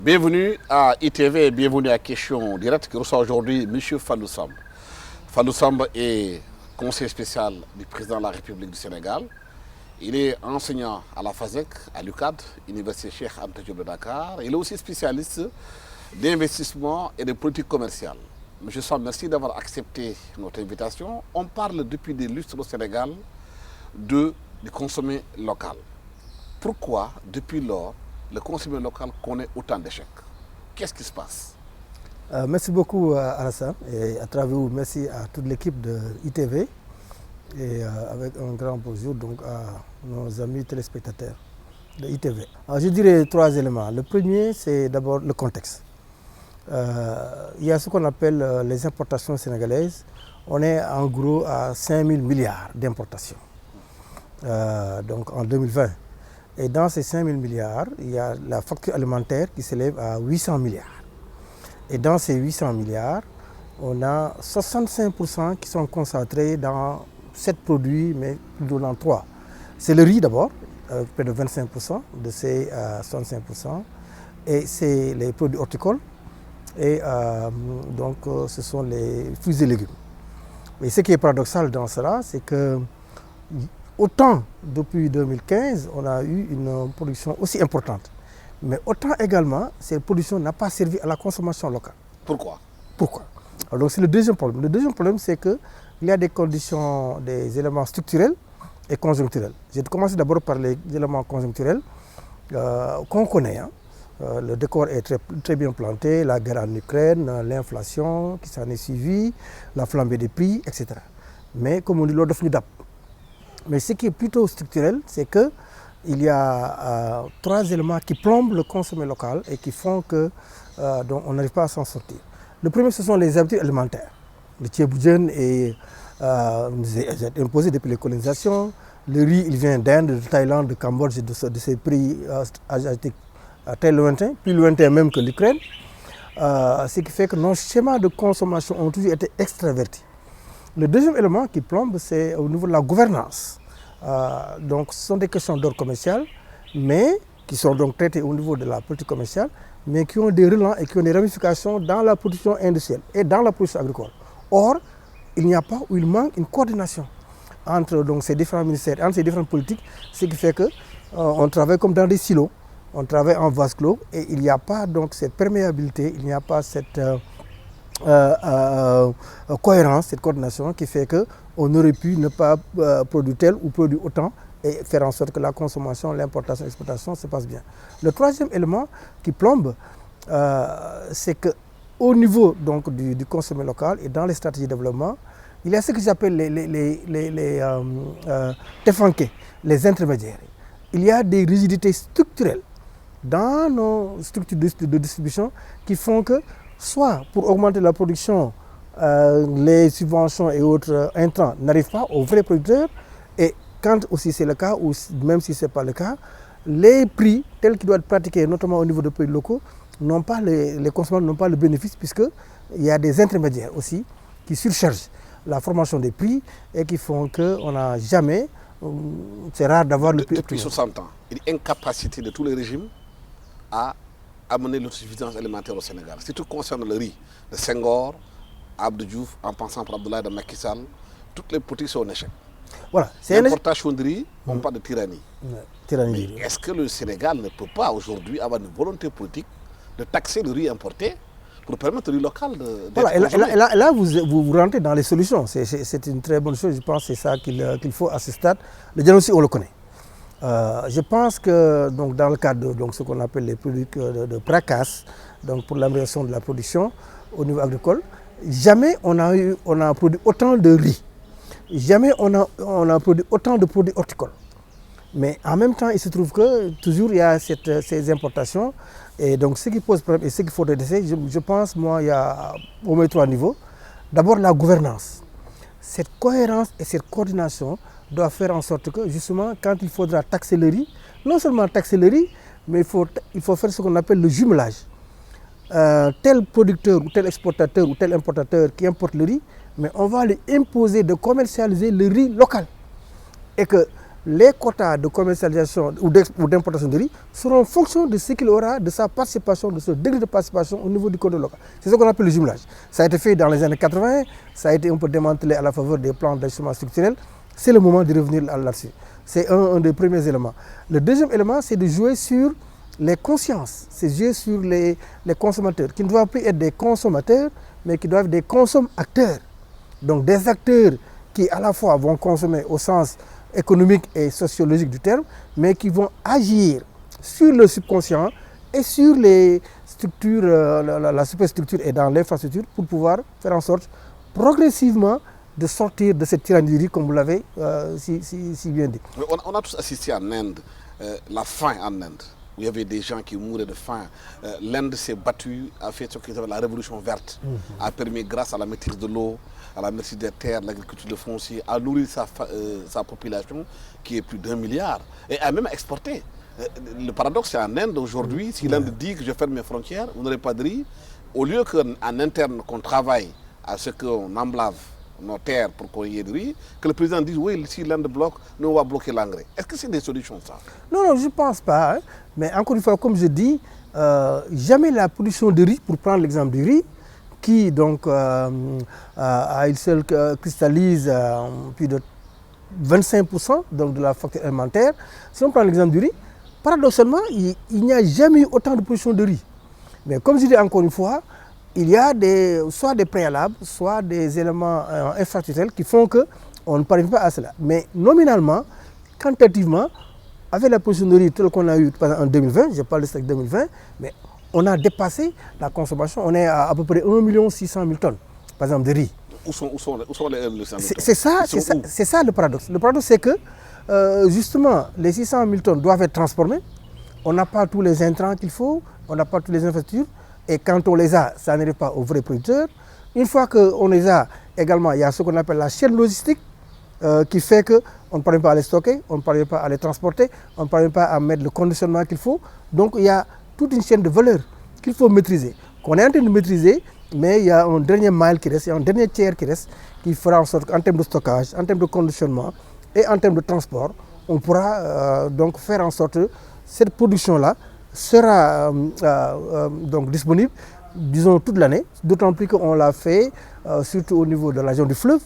Bienvenue à ITV et bienvenue à Question Directe qui reçoit aujourd'hui M. Fallou Samb. Fallou Samb est conseiller spécial du président de la République du Sénégal. Il est enseignant à la FASEC, à l'UCAD, Université Cheikh Anta Diop de Dakar. Il est aussi spécialiste d'investissement et de politique commerciale. M. Samb, merci d'avoir accepté notre invitation. On parle depuis des lustres au Sénégal du consommer local. Pourquoi, depuis lors, le consommer local connaît autant d'échecs? Qu'est-ce qui se passe? Merci beaucoup Alassane et à travers vous, merci à toute l'équipe de ITV et avec un grand bonjour donc à nos amis téléspectateurs de ITV. Alors, je dirais trois éléments. Le premier, c'est d'abord le contexte. Il y a ce qu'on appelle les importations sénégalaises. On est en gros à 5 000 milliards d'importations donc en 2020. Et dans ces 5 000 milliards, il y a la facture alimentaire qui s'élève à 800 milliards. Et dans ces 800 milliards, on a 65% qui sont concentrés dans 7 produits, mais plutôt dans 3. C'est le riz d'abord, avec près de 25% de ces 65%. Et c'est les produits horticoles. Et donc ce sont les fruits et légumes. Et ce qui est paradoxal dans cela, c'est que autant depuis 2015, on a eu une production aussi importante. Mais autant également, cette production n'a pas servi à la consommation locale. Pourquoi? Alors, donc c'est le deuxième problème. Le deuxième problème, c'est qu'il y a des conditions, des éléments structurels et conjoncturels. Je vais commencer d'abord par les éléments conjoncturels qu'on connaît. Le décor est très bien planté, la guerre en Ukraine, l'inflation qui s'en est suivie, la flambée des prix, etc. Mais comme on dit, l'ordre de FNUDAP. Mais ce qui est plutôt structurel, c'est qu'il y a 3 éléments qui plombent le consommé local et qui font qu'on n'arrive pas à s'en sortir. Le premier, ce sont les habitudes alimentaires. Le thieboudienne est imposé depuis les colonisations. Le riz, il vient d'Inde, de Thaïlande, de Cambodge, de ces pays asiatiques très lointains, plus lointains même que l'Ukraine. Ce qui fait que nos schémas de consommation ont toujours été extravertis. Le deuxième élément qui plombe, c'est au niveau de la gouvernance. Donc ce sont des questions d'ordre commercial, mais qui sont donc traitées au niveau de la politique commerciale, mais qui ont des relents et qui ont des ramifications dans la production industrielle et dans la production agricole. Or, il n'y a pas ou il manque une coordination entre donc, ces différents ministères, entre ces différentes politiques, ce qui fait qu'on travaille comme dans des silos, on travaille en vase clos et il n'y a pas donc cette perméabilité, il n'y a pas cette cohérence, cette coordination qui fait qu'on aurait pu ne pas produire tel ou produire autant et faire en sorte que la consommation, l'importation, l'exportation se passe bien. Le troisième élément qui plombe, c'est qu'au niveau donc, du consommé local et dans les stratégies de développement, il y a ce que j'appelle les tefanké, les intermédiaires. Il y a des rigidités structurelles dans nos structures de distribution qui font que soit pour augmenter la production, les subventions et autres intrants n'arrivent pas aux vrais producteurs. Et quand aussi c'est le cas, ou même si ce n'est pas le cas, les prix tels qu'ils doivent être pratiqués, notamment au niveau des pays locaux, les consommateurs n'ont pas le bénéfice puisqu'il y a des intermédiaires aussi qui surchargent la formation des prix et qui font qu'on n'a jamais, c'est rare d'avoir le prix. Depuis 60 ans, il y a une incapacité de tous les régimes à amener l'autosuffisance alimentaire au Sénégal. Si tout concerne le riz, de Senghor, Abdou Diouf, en passant par Abdoulaye de Macky Sall, toutes les politiques sont en échec. Voilà, l'importation de riz, on parle de tyrannie. Mais est-ce que le Sénégal ne peut pas aujourd'hui avoir une volonté politique de taxer le riz importé pour permettre au riz local de voilà, et là vous rentrez dans les solutions. C'est une très bonne chose, je pense que c'est ça qu'il faut à ce stade. Le diagnostic, on le connaît. Je pense que donc, dans le cadre de ce qu'on appelle les produits de PRACAS, donc pour l'amélioration de la production au niveau agricole, jamais on a produit autant de riz, jamais on a produit autant de produits horticoles. Mais en même temps, il se trouve que toujours il y a ces importations. Et donc ce qui pose problème et ce qu'il faudrait essayer, je pense, moi, il y a au moins 3 niveaux. D'abord la gouvernance. Cette cohérence et cette coordination doit faire en sorte que justement quand il faudra taxer le riz, non seulement taxer le riz, mais il faut faire ce qu'on appelle le jumelage. Tel producteur ou tel exportateur ou tel importateur qui importe le riz, mais on va lui imposer de commercialiser le riz local. Et que les quotas de commercialisation ou d'importation de riz seront en fonction de ce qu'il aura, de sa participation, de ce degré de participation au niveau du code local. C'est ce qu'on appelle le jumelage. Ça a été fait dans les années 80, ça a été un peu démantelé à la faveur des plans d'ajustement structurel. C'est le moment de revenir là-dessus. C'est un des premiers éléments. Le deuxième élément, c'est de jouer sur les consciences, c'est jouer sur les consommateurs, qui ne doivent plus être des consommateurs, mais qui doivent être des consommateurs. Donc des acteurs qui à la fois vont consommer au sens économique et sociologique du terme, mais qui vont agir sur le subconscient et sur les structures, la superstructure et dans l'infrastructure pour pouvoir faire en sorte progressivement de sortir de cette tyrannie, comme vous l'avez si bien dit. On a tous assisté en Inde, la faim en Inde, où il y avait des gens qui mouraient de faim. L'Inde s'est battue, a fait ce qu'ils appellent la révolution verte, a permis, grâce à la maîtrise de l'eau, à la maîtrise des terres, l'agriculture, le foncier, à nourrir sa population qui est plus d'1 milliard et a même exporté. Le paradoxe, c'est en Inde aujourd'hui, si l'Inde dit que je ferme mes frontières, vous n'aurez pas de riz, au lieu qu'en interne qu'on travaille à ce qu'on emblave nos terres pour qu'on y ait de riz, que le président dise oui, si l'Inde bloque, nous on va bloquer l'engrais. Est-ce que c'est des solutions ça? Non, je ne pense pas. Hein. Mais encore une fois, comme je dis, jamais la production de riz, pour prendre l'exemple du riz, qui donc à une seule cristallise plus de 25% donc, de la facture alimentaire. Si on prend l'exemple du riz, paradoxalement, il n'y a jamais eu autant de production de riz. Mais comme je dis encore une fois, il y a soit des préalables, soit des éléments infrastructurels qui font qu'on ne parvient pas à cela. Mais nominalement, quantitativement, avec la production de riz telle qu'on a eu en 2020, je parle de stock 2020, mais on a dépassé la consommation, on est à peu près 1 600 000 tonnes, par exemple, de riz. Où sont les 1 600 000 tonnes? C'est ça le paradoxe. Le paradoxe, c'est que, justement, les 600 000 tonnes doivent être transformées. On n'a pas tous les intrants qu'il faut, on n'a pas toutes les infrastructures. Et quand on les a, ça n'arrive pas aux vrais producteurs. Une fois qu'on les a, également, il y a ce qu'on appelle la chaîne logistique qui fait qu'on ne parvient pas à les stocker, on ne parvient pas à les transporter, on ne parvient pas à mettre le conditionnement qu'il faut. Donc il y a toute une chaîne de valeur qu'il faut maîtriser, qu'on est en train de maîtriser, mais il y a un dernier mile qui reste, il y a un dernier tiers qui reste, qui fera en sorte qu'en termes de stockage, en termes de conditionnement et en termes de transport, on pourra donc faire en sorte que cette production-là sera donc disponible, disons, toute l'année, d'autant plus qu'on l'a fait surtout au niveau de la région du fleuve,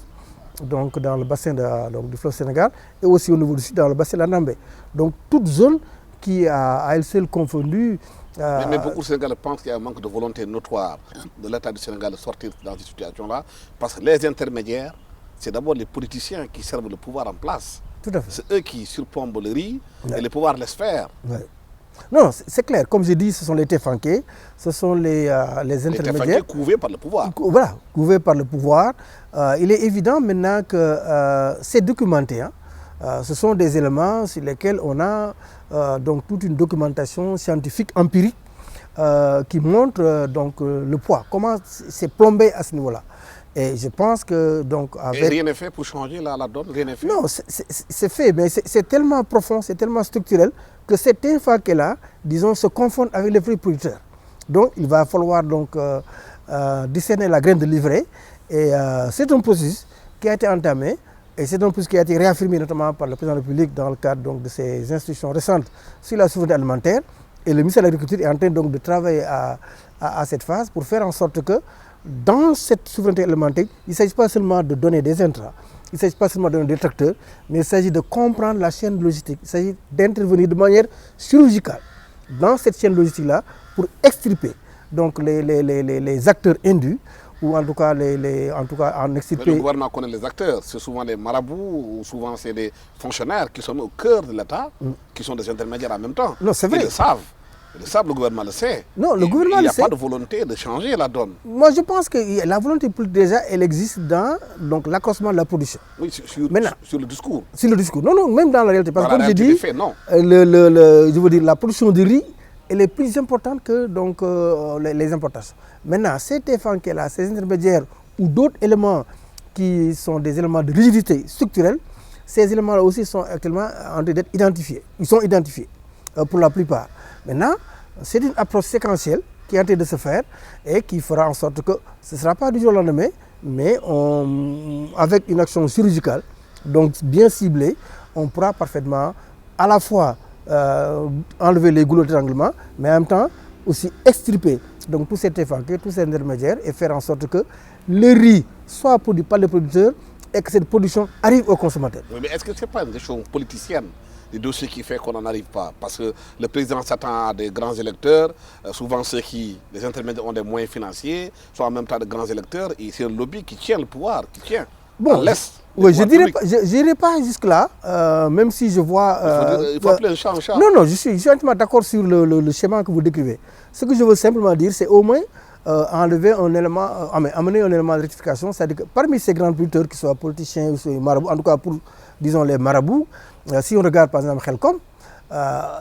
donc dans le bassin du fleuve Sénégal, et aussi au niveau du sud, dans le bassin de la Nambé. Donc toute zone qui a à elle seule confondu. Mais beaucoup de Sénégalais pensent qu'il y a un manque de volonté notoire de l'État du Sénégal de sortir dans cette situation-là, parce que les intermédiaires, c'est d'abord les politiciens qui servent le pouvoir en place. Tout à fait. C'est eux qui surplombent le riz et le pouvoir laisse faire. Ouais. Non, c'est clair. Comme je dis, ce sont les téfanqués, ce sont les intermédiaires. Les téfanqués couvés par le pouvoir. Voilà, couvés par le pouvoir. Il est évident maintenant que c'est documenté. Hein. Ce sont des éléments sur lesquels on a donc toute une documentation scientifique, empirique, qui montre donc le poids. Comment c'est plombé à ce niveau-là. Et je pense que donc avec... Et rien n'est fait pour changer la donne, rien n'est fait. Non, c'est fait, mais c'est tellement profond, c'est tellement structurel que cet téfanqué-là, disons, se confondent avec les vrais producteurs. Donc il va falloir donc discerner la graine de livret. Et c'est un processus qui a été entamé. Et c'est un processus qui a été réaffirmé notamment par le président de la République dans le cadre donc, de ses instructions récentes sur la souveraineté alimentaire. Et le ministère de l'Agriculture est en train donc, de travailler à cette phase pour faire en sorte que dans cette souveraineté alimentaire, il ne s'agit pas seulement de donner des intrants, il ne s'agit pas seulement de donner des tracteurs, mais il s'agit de comprendre la chaîne logistique. Il s'agit d'intervenir de manière chirurgicale dans cette chaîne logistique-là pour extirper donc, les acteurs indus, ou en tout cas, en extirper... Mais le gouvernement connaît les acteurs, c'est souvent les marabouts, ou souvent c'est des fonctionnaires qui sont au cœur de l'État, qui sont des intermédiaires en même temps. Non, c'est vrai. Ils le savent. Le gouvernement le sait. Non, le gouvernement le sait. Il n'y a pas de volonté de changer la donne. Moi, je pense que la volonté, déjà, elle existe dans l'accroissement de la production. Oui, sur le discours. Sur le discours. Non, même dans la réalité. Parce que comme j'ai dit, non. Je veux dire, la production de riz, elle est plus importante que donc, les importations. Maintenant, ces téfanqués-là, ces intermédiaires ou d'autres éléments qui sont des éléments de rigidité structurelle, ces éléments-là aussi sont actuellement en train d'être identifiés. Ils sont identifiés pour la plupart. Maintenant, c'est une approche séquentielle qui est en train de se faire et qui fera en sorte que ce ne sera pas du jour au lendemain, mais avec une action chirurgicale, donc bien ciblée, on pourra parfaitement à la fois enlever les goulots d'étranglement, mais en même temps aussi extirper donc tous ces téfanqués, tous ces intermédiaires et faire en sorte que le riz soit produit par les producteurs et que cette production arrive aux consommateurs. Oui, mais est-ce que ce n'est pas une question politicienne, des dossiers qui fait qu'on n'en arrive pas? Parce que le président s'attend à des grands électeurs, souvent les intermédiaires ont des moyens financiers, soit en même temps de grands électeurs, et c'est un lobby qui tient le pouvoir, qui tient bon, l'Est. Oui, je n'irai pas jusque-là, même si je vois... il faut appeler un chat un chat. Non, non, je suis entièrement d'accord sur le schéma que vous décrivez. Ce que je veux simplement dire, c'est au moins enlever un élément, amener un élément de rectification, c'est-à-dire que parmi ces grands producteurs, qui soient politiciens ou marabouts, en tout cas pour, disons, les marabouts, si on regarde par exemple Khelcom,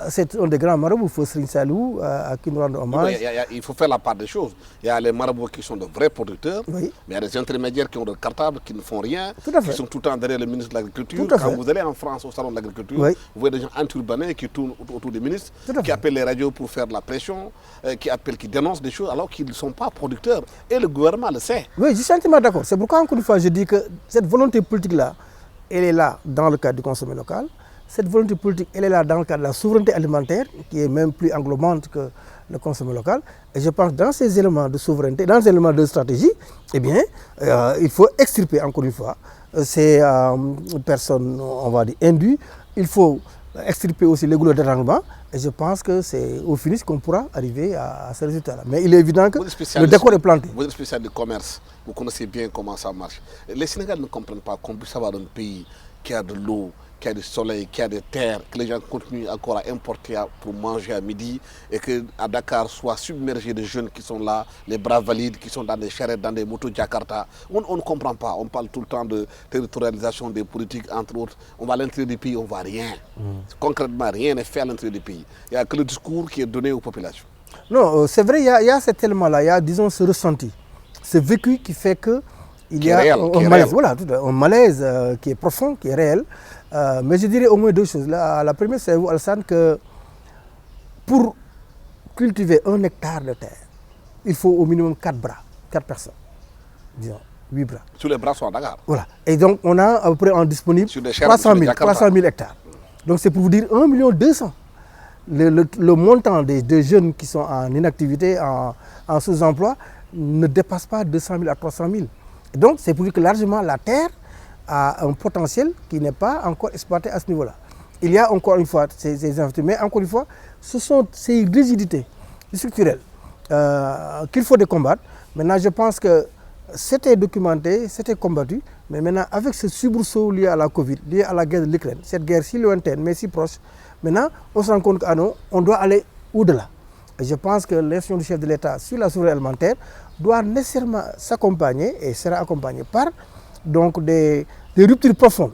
c'est un des grands marabouts, Serigne Saliou, à qui nous rendons hommage. Oui, il faut faire la part des choses. Il y a les marabouts qui sont de vrais producteurs, oui. Mais il y a des intermédiaires qui ont des cartables, qui ne font rien, qui sont tout le temps derrière le ministre de l'Agriculture. Quand vous allez en France au salon de l'Agriculture, oui. Vous voyez des gens enturbanés qui tournent autour des ministres, qui appellent les radios pour faire de la pression, qui dénoncent des choses alors qu'ils ne sont pas producteurs. Et le gouvernement le sait. Oui, je suis entièrement d'accord. C'est pourquoi, encore une fois, je dis que cette volonté politique-là, elle est là dans le cadre du consommé local. Cette volonté politique, elle est là dans le cadre de la souveraineté alimentaire, qui est même plus englobante que le consommé local. Et je pense que dans ces éléments de souveraineté, dans ces éléments de stratégie, eh bien, il faut extirper, encore une fois, ces personnes, on va dire, indues. Il faut extirper aussi les goulots d'étranglement. Et je pense que c'est au finish qu'on pourra arriver à ce résultat-là. Mais il est évident que le décor est planté. Vous êtes spécialiste du commerce, vous connaissez bien comment ça marche. Les Sénégalais ne comprennent pas qu'on puisse avoir un pays qui a de l'eau, qui a du soleil, qui a des terres, que les gens continuent encore à importer pour manger à midi et qu'à Dakar soient submergés de jeunes qui sont là, les bras valides, qui sont dans des charrettes, dans des motos Jakarta. On ne comprend pas. On parle tout le temps de territorialisation des politiques, entre autres. On va à l'intérieur du pays, on ne voit rien. Concrètement, rien n'est fait à l'intérieur du pays. Il n'y a que le discours qui est donné aux populations. Non, c'est vrai, il y a cet élément-là, il y a, disons, ce ressenti, ce vécu qui fait que il y a un malaise, voilà, un malaise qui est profond, qui est réel. Mais je dirais au moins deux choses. La première, c'est vous, Alassane, que pour cultiver 1 hectare de terre, il faut au minimum 4 bras, 4 personnes, disons, 8 bras. Tous les bras sont à Dakar. Voilà. Et donc, on a à peu près en disponible 300 000 hectares. Donc, c'est pour vous dire 1 200 000. Le montant des jeunes qui sont en inactivité, en sous-emploi, ne dépasse pas 200 000 à 300 000. Et donc, c'est pour dire que largement la terre a un potentiel qui n'est pas encore exploité à ce niveau-là. Il y a encore une fois ces infirmiers, mais encore une fois, ce sont ces rigidités structurelles qu'il faut combattre. Maintenant, je pense que c'était documenté, c'était combattu, mais maintenant, avec ce soubresaut lié à la Covid, lié à la guerre de l'Ukraine, cette guerre si lointaine, mais si proche, maintenant, on se rend compte qu'on doit aller au-delà. Et je pense que l'instruction du chef de l'État sur la souveraineté alimentaire doit nécessairement s'accompagner et sera accompagnée par donc des ruptures profondes,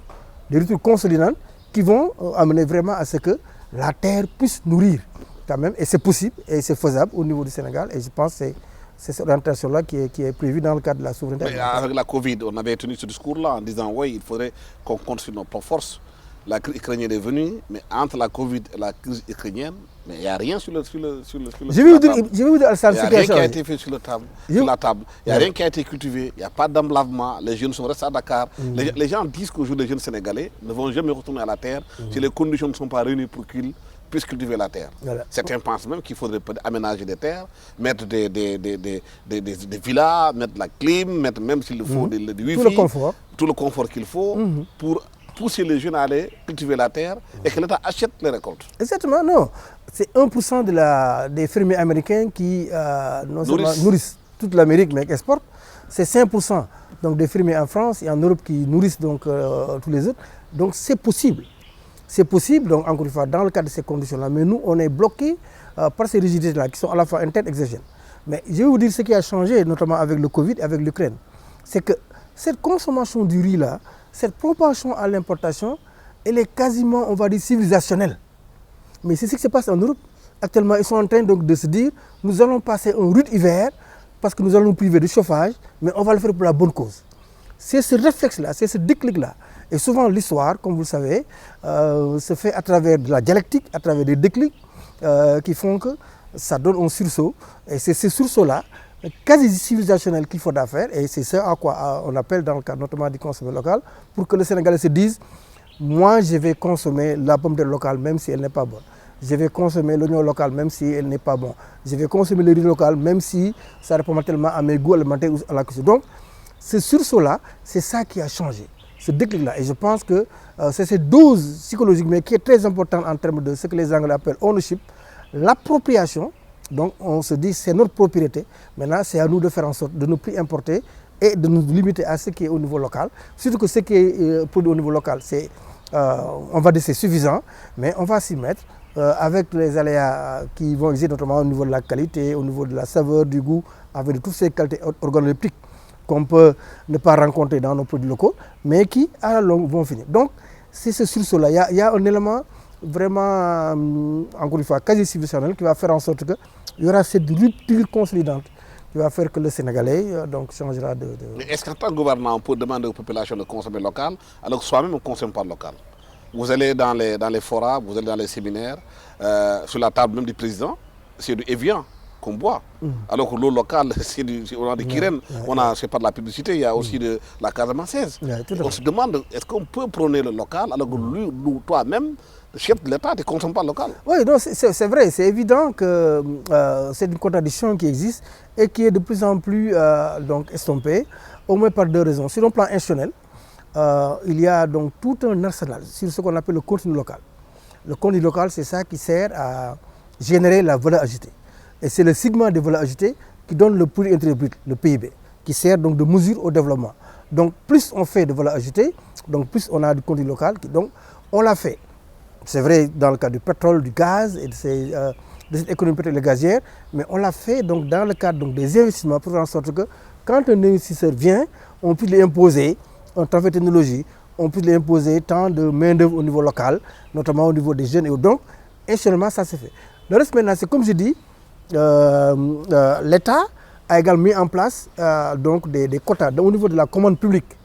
des ruptures consolidantes qui vont amener vraiment à ce que la terre puisse nourrir quand même. Et c'est possible et c'est faisable au niveau du Sénégal. Et je pense que c'est cette orientation-là qui est prévue dans le cadre de la souveraineté alimentaire. Avec la Covid, on avait tenu ce discours-là en disant oui, il faudrait qu'on compte sur nos propres forces. La crise ukrainienne est venue, mais entre la Covid et la crise ukrainienne, mais il n'y a rien sur le Je vais vous dire, Alassane, il n'y a rien qui a été fait sur la table. Il n'y a rien qui a été cultivé, il n'y a pas d'emblavement, les jeunes sont restés à Dakar. Les gens disent qu'aujourd'hui, les jeunes Sénégalais ne vont jamais retourner à la terre si les conditions ne sont pas réunies pour qu'ils puissent cultiver la terre. Voilà. Certains pensent même qu'il faudrait aménager des terres, mettre des villas, mettre la clim, mettre même s'il faut du wifi, tout le confort qu'il faut pour pousser les jeunes à aller cultiver la terre et que l'État achète les récoltes. Exactement, non. C'est 1% des fermiers américains qui nourrissent toute l'Amérique, mais qui exportent. C'est 5% donc, des fermiers en France et en Europe qui nourrissent donc, tous les autres. Donc c'est possible. C'est possible, donc encore une fois, dans le cadre de ces conditions-là. Mais nous, on est bloqués par ces rigidités-là qui sont à la fois internes et exogènes. Mais je vais vous dire ce qui a changé, notamment avec le Covid et avec l'Ukraine. C'est que cette consommation du riz-là, cette propension à l'importation, elle est quasiment, on va dire, civilisationnelle. Mais c'est ce qui se passe en Europe. Actuellement, ils sont en train donc de se dire, nous allons passer un rude hiver parce que nous allons nous priver de chauffage, mais on va le faire pour la bonne cause. C'est ce réflexe-là, c'est ce déclic-là. Et souvent, l'histoire, comme vous le savez, se fait à travers de la dialectique, à travers des déclics qui font que ça donne un sursaut. Et c'est ce sursaut-là, quasi civilisationnel qu'il faudra faire, et c'est ce à quoi on appelle dans le cadre notamment du consommé local, pour que les Sénégalais se disent moi je vais consommer la pomme de terre locale même si elle n'est pas bonne. Je vais consommer l'oignon local même si elle n'est pas bon. Je vais consommer le riz local même si ça répond pas tellement à mes goûts alimentaires ou à la cuisine. Donc, ce sursaut-là, c'est ça qui a changé, ce déclic-là. Et je pense que c'est cette dose psychologique, mais qui est très importante en termes de ce que les Anglais appellent ownership, l'appropriation. Donc, on se dit c'est notre propriété. Maintenant, c'est à nous de faire en sorte de ne plus importer et de nous limiter à ce qui est au niveau local. Surtout que ce qui est produit au niveau local, c'est, on va dire c'est suffisant, mais on va s'y mettre. Avec les aléas qui vont exister notamment au niveau de la qualité, au niveau de la saveur, du goût, avec toutes ces qualités organoleptiques qu'on peut ne pas rencontrer dans nos produits locaux, mais qui à la longue vont finir. Donc c'est ce sursaut-là. Il y a un élément vraiment, encore une fois, quasi civilisationnel qui va faire en sorte qu'il y aura cette rupture consolidante qui va faire que le Sénégalais donc, changera de... Mais est-ce qu'en tant que gouvernement, on peut demander aux populations de consommer local alors que soi-même on ne consomme pas local? Vous allez dans les forats, vous allez dans les séminaires, sur la table même du président, c'est du Evian qu'on boit. Alors que l'eau locale, on a des Kirènes, c'est pas de la publicité, il y a aussi de la Casamançaise. On se demande, est-ce qu'on peut prôner le local alors que toi-même, le chef de l'État, tu ne consommes pas local? Oui, c'est vrai, c'est évident que c'est une contradiction qui existe et qui est de plus en plus donc, estompée, au moins par deux raisons. Sur le plan institutionnel, il y a donc tout un arsenal sur ce qu'on appelle le contenu local. Le contenu local, c'est ça qui sert à générer la valeur ajoutée. Et c'est le segment de valeur ajoutée qui donne le produit intérieur brut, le PIB, qui sert donc de mesure au développement. Donc plus on fait de valeur ajoutée, donc plus on a du contenu local. Donc on l'a fait. C'est vrai dans le cas du pétrole, du gaz et de cette économie pétrolière gazière, mais on l'a fait donc dans le cadre donc, des investissements pour faire en sorte que quand un investisseur vient, on puisse lui imposer un transfert de technologie, on peut l'imposer tant de main-d'œuvre au niveau local, notamment au niveau des jeunes. Et donc, institutionnellement, ça s'est fait. Le reste maintenant, c'est comme je dis, l'État a également mis en place donc des quotas au niveau de la commande publique.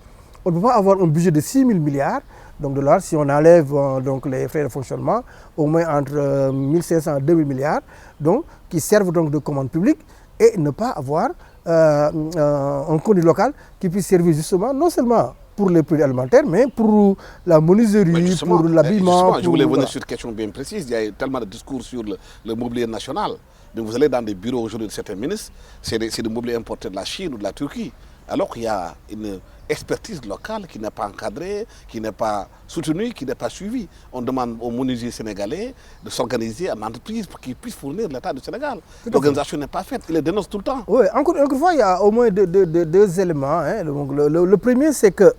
On ne peut pas avoir un budget de 6 000 milliards donc de dollars si on enlève donc les frais de fonctionnement, au moins entre 1 500 et 2 000 milliards, donc, qui servent donc de commande publique et ne pas avoir un contenu local qui puisse servir justement non seulement pour les produits alimentaires, mais pour la menuiserie, pour l'habillement. Je voulais venir sur une question bien précise. Il y a tellement de discours sur le mobilier national. Mais vous allez dans des bureaux aujourd'hui de certains ministres, c'est des mobiliers importés de la Chine ou de la Turquie. Alors qu'il y a une expertise locale qui n'est pas encadrée, qui n'est pas soutenue, qui n'est pas suivie. On demande aux menuisiers sénégalais de s'organiser en entreprise pour qu'ils puissent fournir l'État du Sénégal. L'organisation n'est pas faite, il les dénonce tout le temps. Oui, encore une fois, il y a au moins deux éléments. Hein. Le premier, c'est que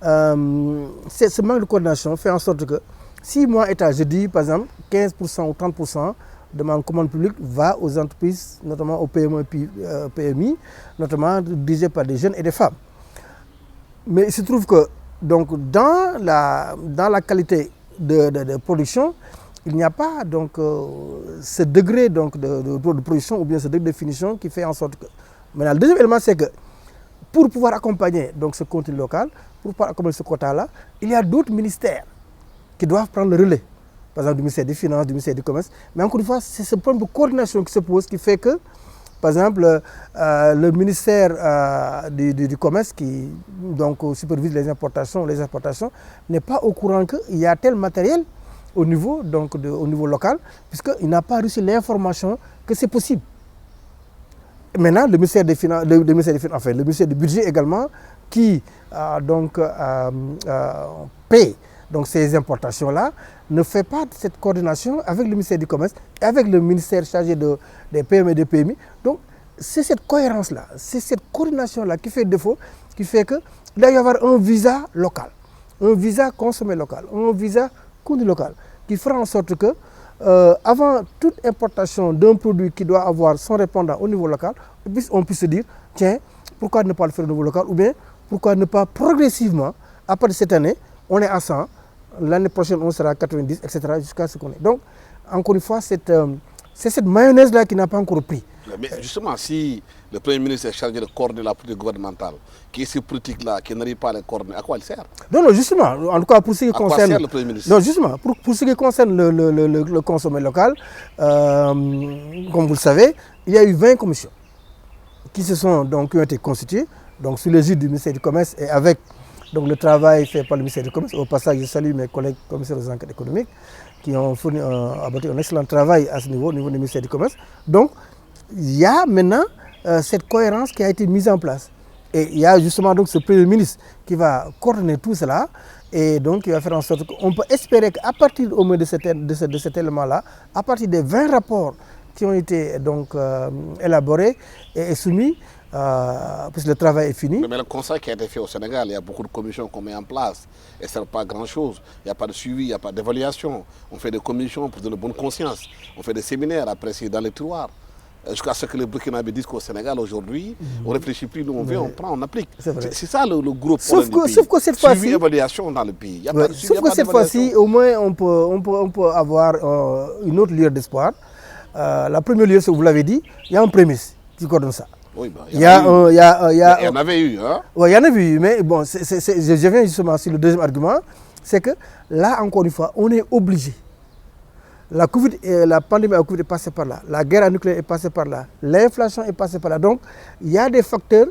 ce manque de coordination fait en sorte que si moi, État, je dis par exemple 15% ou 30% de ma commande publique va aux entreprises, notamment aux PME et PMI, notamment dirigées par des jeunes et des femmes. Mais il se trouve que donc, dans la qualité de production, il n'y a pas donc, ce degré donc, de production ou bien ce degré de finition qui fait en sorte que... Maintenant, le deuxième élément, c'est que pour pouvoir accompagner donc, ce contenu local, pour pouvoir accompagner ce quota-là, il y a d'autres ministères qui doivent prendre le relais. Par exemple, du ministère des Finances, du ministère du Commerce. Mais encore une fois, c'est ce problème de coordination qui se pose, qui fait que, par exemple, le ministère du Commerce qui donc, supervise les importations, n'est pas au courant qu'il y a tel matériel au niveau local, puisqu'il n'a pas reçu l'information que c'est possible. Maintenant, le ministère des Finances, enfin, le ministère du Budget également, qui paie donc, ces importations-là, ne fait pas cette coordination avec le ministère du Commerce et avec le ministère chargé des PME et des PMI. Donc, c'est cette cohérence-là, c'est cette coordination-là qui fait défaut, qui fait qu'il doit y avoir un visa local, un visa consommé local, un visa contenu local, qui fera en sorte que, avant toute importation d'un produit qui doit avoir son répondant au niveau local, on puisse se dire, tiens, pourquoi ne pas le faire au niveau local, ou bien pourquoi ne pas progressivement, à partir de cette année, on est à 100, l'année prochaine on sera à 90, etc. jusqu'à ce qu'on est. Donc, encore une fois, c'est cette mayonnaise-là qui n'a pas encore pris. Mais justement, si le Premier ministre est chargé de coordonner la politique gouvernementale, qui est cette politique-là, qui n'arrive pas à la coordonner, à quoi il sert? Non, justement, en tout cas pour ce qui concerne... À quoi sert le Premier ministre? Non, justement, pour ce qui concerne le consommé local, comme vous le savez, il y a eu 20 commissions qui ont été constituées, donc sous l'égide du ministère du Commerce et avec Donc le travail fait par le ministère du Commerce. Au passage, je salue mes collègues commissaires aux enquêtes économiques qui ont fourni abattu un excellent travail à ce niveau, au niveau du ministère du Commerce. Donc il y a maintenant cette cohérence qui a été mise en place. Et il y a justement donc ce Premier ministre qui va coordonner tout cela et donc il va faire en sorte qu'on peut espérer qu'à partir au moins de cet élément-là, à partir des 20 rapports qui ont été donc élaborés et soumis, puisque le travail est fini. Mais le constat qui a été fait au Sénégal, il y a beaucoup de commissions qu'on met en place et ça ne sert pas à grand-chose. Il n'y a pas de suivi, il n'y a pas d'évaluation. On fait des commissions pour de bonne conscience. On fait des séminaires, après c'est dans les tiroirs. Jusqu'à ce que les Burkinabés disent qu'au Sénégal aujourd'hui, on ne réfléchit plus, nous on veut, on prend, on applique. C'est ça le gros problème du pays. Sauf que cette fois-ci, suivi évaluation dans le pays. Y a pas de suivi, sauf que cette fois-ci, au moins on peut avoir une autre lueur d'espoir. La première lueur, vous l'avez dit, il y a un prémisse qui coordonne ça. Oui, bah, il y en avait eu, hein? Oui, il y en avait eu, mais bon, je viens justement sur le deuxième argument, c'est que là, encore une fois, on est obligé. La pandémie à Covid est passée par là, la guerre nucléaire est passée par là, l'inflation est passée par là. Donc, il y a des facteurs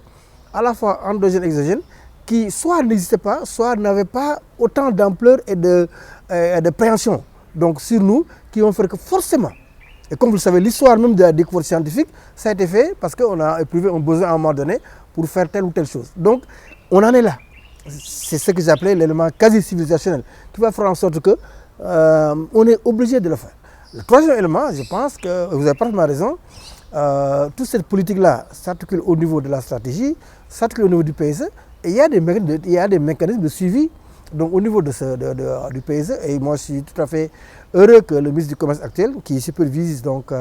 à la fois endogènes et exogènes qui soit n'existaient pas, soit n'avaient pas autant d'ampleur et de préhension donc, sur nous, qui ont fait que forcément, et comme vous le savez, l'histoire même de la découverte scientifique, ça a été fait parce qu'on a éprouvé un besoin à un moment donné pour faire telle ou telle chose. Donc, on en est là. C'est ce que j'appelais l'élément quasi-civilisationnel qui va faire en sorte que on est obligé de le faire. Le troisième élément, je pense que vous avez parfaitement raison, toute cette politique-là s'articule au niveau de la stratégie, s'articule au niveau du PSE, et il y a des mécanismes de suivi donc, au niveau du PSE, et moi je suis tout à fait heureux que le ministre du Commerce actuel, qui supervise donc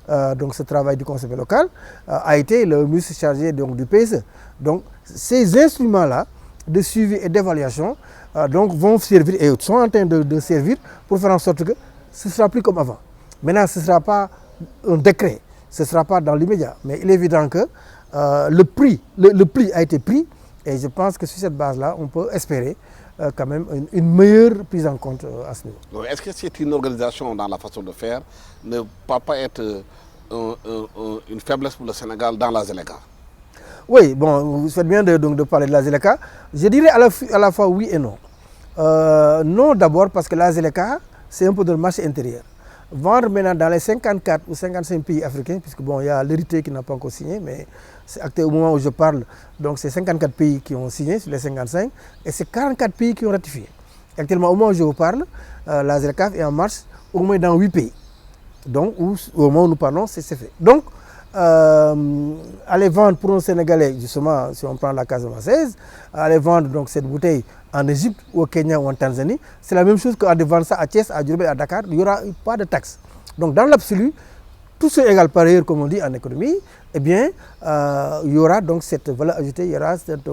ce travail du conseil local, a été le ministre chargé donc, du PSE. Donc ces instruments-là de suivi et d'évaluation donc vont servir et sont en train de servir pour faire en sorte que ce ne sera plus comme avant. Maintenant, ce ne sera pas un décret, ce ne sera pas dans l'immédiat, mais il est évident que le prix a été pris et je pense que sur cette base-là, on peut espérer quand même une meilleure prise en compte à ce niveau. Est-ce que c'est une organisation dans la façon de faire ne peut pas être une faiblesse pour le Sénégal dans la ZLECA? Oui, bon, vous faites bien de parler de la ZLECA. Je dirais à la fois oui et non. Non d'abord parce que la ZLECA, c'est un peu de marché intérieur. Vendre maintenant dans les 54 ou 55 pays africains, puisque bon, il y a l'héritier qui n'a pas encore signé, mais c'est au moment où je parle, donc c'est 54 pays qui ont signé sur les 55, et c'est 44 pays qui ont ratifié. Actuellement, au moment où je vous parle, la ZLECA est en marche au moins dans 8 pays. Donc, au moment où nous parlons, c'est fait. Donc, aller vendre pour un Sénégalais, justement, si on prend la Casamançaise, aller vendre donc, cette bouteille en Égypte, au Kenya ou en Tanzanie, c'est la même chose qu'aller vendre ça à Thiès, à Diourbel, à Dakar, il n'y aura pas de taxe. Donc dans l'absolu, tout ce égal par ailleurs, comme on dit en économie, eh bien, il y aura donc cette valeur ajoutée, il y aura cette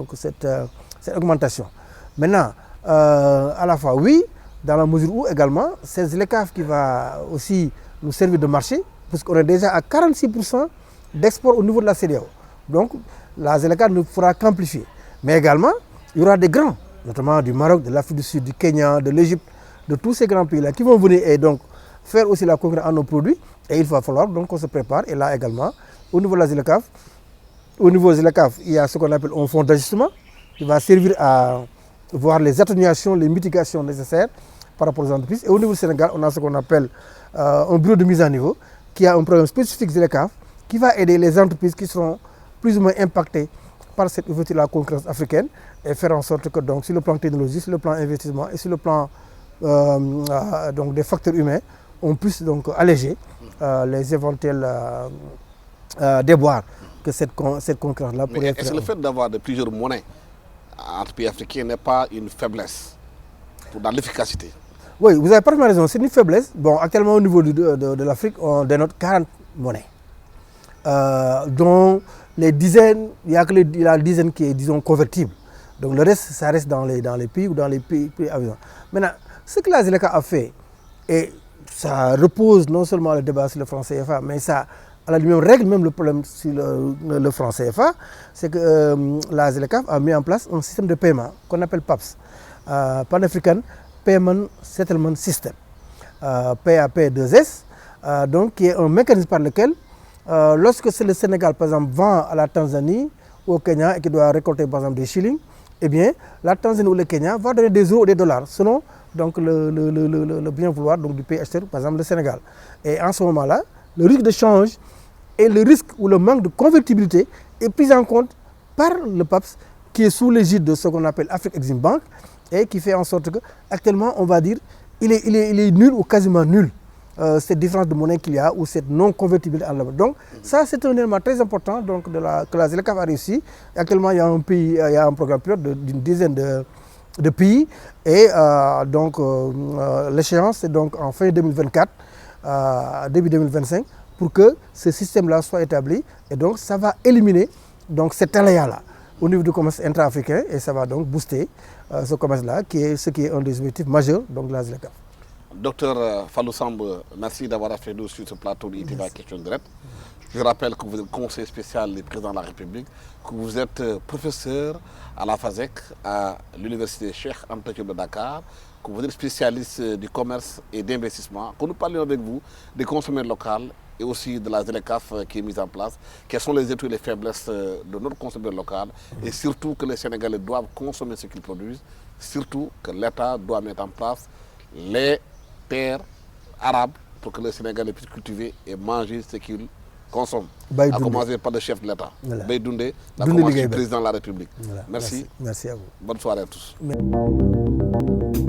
augmentation. Maintenant, à la fois oui, dans la mesure où également, c'est ZLECAf qui va aussi nous servir de marché, puisqu'on est déjà à 46% d'export au niveau de la CEDEAO. Donc la ZLECA ne fera qu'amplifier. Mais également, il y aura des grands, notamment du Maroc, de l'Afrique du Sud, du Kenya, de l'Égypte, de tous ces grands pays-là qui vont venir et donc faire aussi la concurrence à nos produits. Et il va falloir donc qu'on se prépare. Et là également, au niveau de la ZLECAf, il y a ce qu'on appelle un fonds d'ajustement qui va servir à voir les atténuations, les mitigations nécessaires par rapport aux entreprises. Et au niveau du Sénégal, on a ce qu'on appelle un bureau de mise à niveau qui a un programme spécifique ZLECAf qui va aider les entreprises qui seront plus ou moins impactées par cette ouverture de la concurrence africaine et faire en sorte que donc, sur le plan technologique, sur le plan investissement et sur le plan donc des facteurs humains, on puisse donc alléger les éventuels déboires que cette concurrence-là pourrait être. Est-ce que le fait d'avoir plusieurs monnaies entre pays africains n'est pas une faiblesse dans l'efficacité? Oui, vous avez parfaitement raison, c'est une faiblesse. Bon, actuellement au niveau de l'Afrique, on dénote 40 monnaies, dont les dizaines, il y a la dizaine qui est, disons, convertible. Donc le reste, ça reste dans les pays ou dans les pays avisants. Maintenant, ce que la ZLECA a fait, et ça repose non seulement le débat sur le franc CFA, mais ça, à la limite, règle même le problème sur le franc CFA, c'est que la ZLECA a mis en place un système de paiement qu'on appelle PAPS, Pan-African Payment Settlement System, PAP2S, donc qui est un mécanisme par lequel, lorsque le Sénégal, par exemple, vend à la Tanzanie, au Kenya, et qui doit récolter, par exemple, des shillings, eh bien, la Tanzanie ou le Kenya va donner des euros ou des dollars selon donc, le bien vouloir donc, du pays acheteur, par exemple le Sénégal. Et en ce moment-là, le risque de change et le risque ou le manque de convertibilité est pris en compte par le PAPS qui est sous l'égide de ce qu'on appelle Afrique Exim Bank et qui fait en sorte qu'actuellement, on va dire, il est nul ou quasiment nul. Cette différence de monnaie qu'il y a ou cette non-convertibilité en Europe. Donc ça c'est un élément très important donc, que la ZLECAf a réussi. Actuellement il y a un pays, il y a un programme pilote d'une dizaine de pays et donc l'échéance c'est donc en fin 2024, début 2025 pour que ce système-là soit établi et donc ça va éliminer donc cet aléa-là au niveau du commerce intra-africain et ça va donc booster ce commerce-là ce qui est un des objectifs majeurs donc, de la ZLECAf. Docteur Fallou Samb, merci d'avoir fait nous sur ce plateau d'ITV Question Directe. Je rappelle que vous êtes conseiller spécial du président de la République, que vous êtes professeur à la FASEC, à l'université Cheikh Anta Diop de Dakar, que vous êtes spécialiste du commerce et d'investissement, que nous parlions avec vous des consommateurs locaux et aussi de la ZLECAf qui est mise en place. Quelles sont les atouts et les faiblesses de notre consommateur local et surtout que les Sénégalais doivent consommer ce qu'ils produisent, surtout que l'État doit mettre en place les terres arabes pour que les Sénégalais puissent cultiver et manger ce qu'ils consomment. À commencer par le chef de l'État, voilà. Baydoundé, la commencer du président de la République. Voilà. Merci. Merci à vous. Bonne soirée à tous. Merci.